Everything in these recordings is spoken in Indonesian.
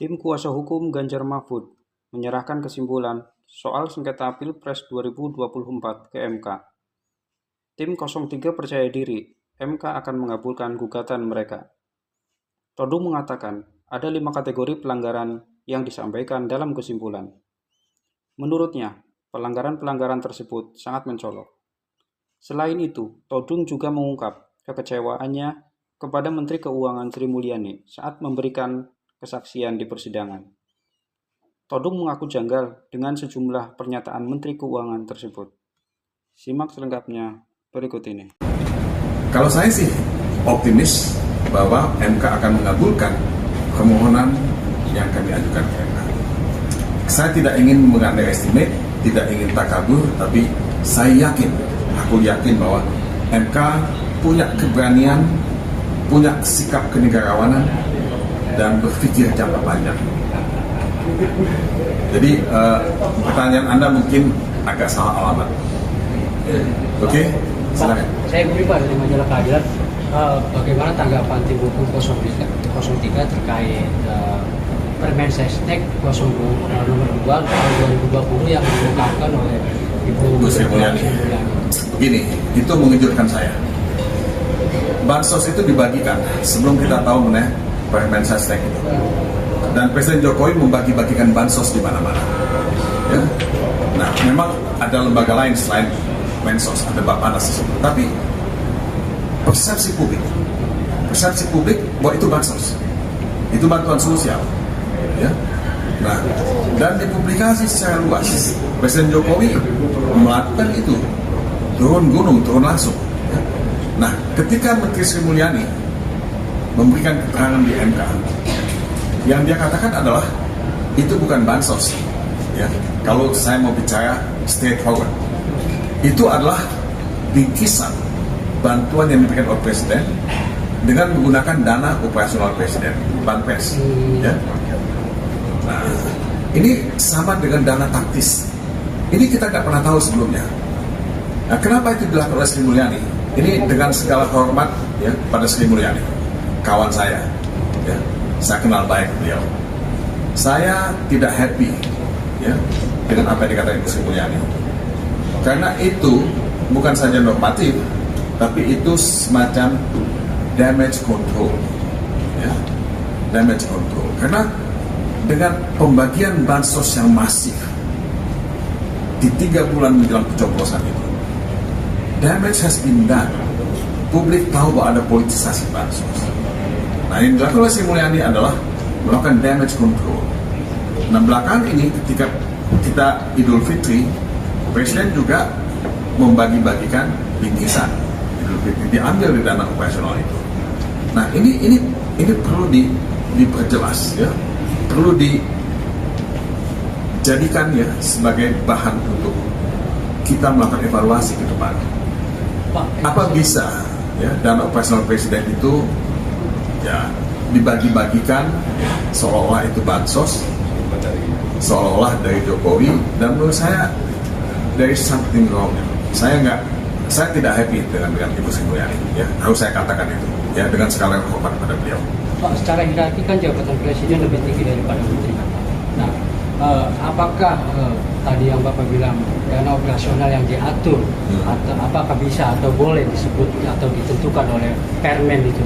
Tim kuasa hukum Ganjar Mahfud menyerahkan kesimpulan soal sengketa Pilpres 2024 ke MK. Tim 03 percaya diri MK akan mengabulkan gugatan mereka. Todung mengatakan ada 5 kategori pelanggaran yang disampaikan dalam kesimpulan. Menurutnya, pelanggaran-pelanggaran tersebut sangat mencolok. Selain itu, Todung juga mengungkap kekecewaannya kepada Menteri Keuangan Sri Mulyani saat memberikan kesaksian di persidangan. Todung mengaku janggal dengan sejumlah pernyataan Menteri Keuangan tersebut. Simak selengkapnya berikut ini. Kalau saya sih optimis bahwa MK akan mengabulkan permohonan yang kami ajukan ke MK. Saya tidak ingin mengunderestimate, tidak ingin takabur, tapi saya yakin, aku yakin bahwa MK punya keberanian, punya sikap kenegarawanan, dan berpikir jangka panjang. Jadi pertanyaan Anda mungkin agak salah alamat. Oke, silakan. Saya Budi Pak dari Majalah Keadilan. Bagaimana tanggapan tim hukum 03 terkait Permensesnek 02 nomor 2 tahun 2020 yang diungkapkan oleh Ibu Sri Mulyani? Begini, itu mengejutkan saya. Bansos itu dibagikan sebelum kita tahu mengenai Permensesnek itu. Dan Presiden Jokowi membagi-bagikan bansos di mana-mana. Ya. Nah, memang ada lembaga lain selain Mensos, ada Bappenas di situ. Tapi persepsi publik bahwa itu bansos, itu bantuan sosial. Ya. Nah, dan dipublikasi secara luas. Presiden Jokowi melakukan itu, turun gunung, turun langsung. Ya. Nah, ketika Menteri Sri Mulyani memberikan keterangan di MK, yang dia katakan adalah itu bukan bansos. Ya, kalau saya mau bicara straightforward, itu adalah bingkisan bantuan yang diberikan oleh Presiden dengan menggunakan dana operasional Presiden, Banpres. Ya. Nah, ini sama dengan dana taktis. Ini kita nggak pernah tahu sebelumnya. Nah, kenapa itu dilakukan oleh Sri Mulyani? Ini dengan segala hormat ya pada Sri Mulyani, kawan saya. Ya. Saya kenal baik beliau. Saya tidak happy ya dengan apa yang dikatakan Ibu Sri Mulyani. Karena itu bukan saja normatif, tapi itu semacam damage control. Ya. Damage control. Karena dengan pembagian bansos yang masif di 3 bulan menjelang pencoblosan itu, damage has been done. Publik tahu bahwa ada politisasi bansos. Nah, yang dilakukan oleh Sri Mulyani adalah melakukan damage control. Nah, belakangan ini ketika kita Idul Fitri, Presiden juga membagi-bagikan bingkisan Idul Fitri, diambil dari dana operasional itu. Nah, ini perlu diperjelas ya, perlu dijadikan ya sebagai bahan untuk kita melakukan evaluasi ke depan. Apa bisa ya dana operasional Presiden itu ya dibagi-bagigikan seolah-olah itu bansos, seolah-olah dari Jokowi, dan menurut saya there is something wrong. Saya tidak happy dengan Ibu Sri Mulyani, ya harus saya katakan itu, ya dengan segala hormat pada beliau. Pak, secara hierarki kan jabatan Presiden lebih tinggi daripada Menteri. Nah, apakah tadi yang Bapak bilang dana operasional yang diatur, atau apakah bisa atau boleh disebut atau ditentukan oleh Permen itu?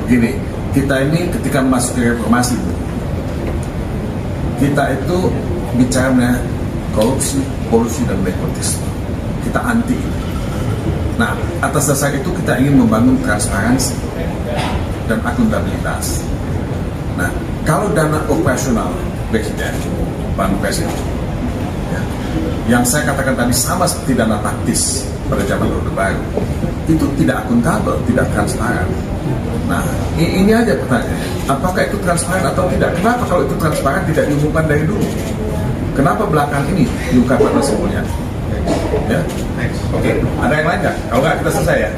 Begini, kita ini ketika masuk ke reformasi, kita itu bicara mengenai korupsi, kolusi, dan nepotisme. Kita anti. Nah, atas dasar itu kita ingin membangun transparansi dan akuntabilitas. Nah, kalau dana operasional Presiden, Banpres itu, ya, yang saya katakan tadi sama seperti dana taktis pada zaman Orde Baru, itu tidak akuntabel, tidak transparan. Nah, ini aja pertanyaannya. Apakah itu transparan atau tidak? Kenapa kalau itu transparan tidak diumumkan dari dulu? Kenapa belakang ini diungkapkan oleh Sri Mulyani? Ya, oke. Ada yang lain nggak? Kalau nggak kita selesai ya.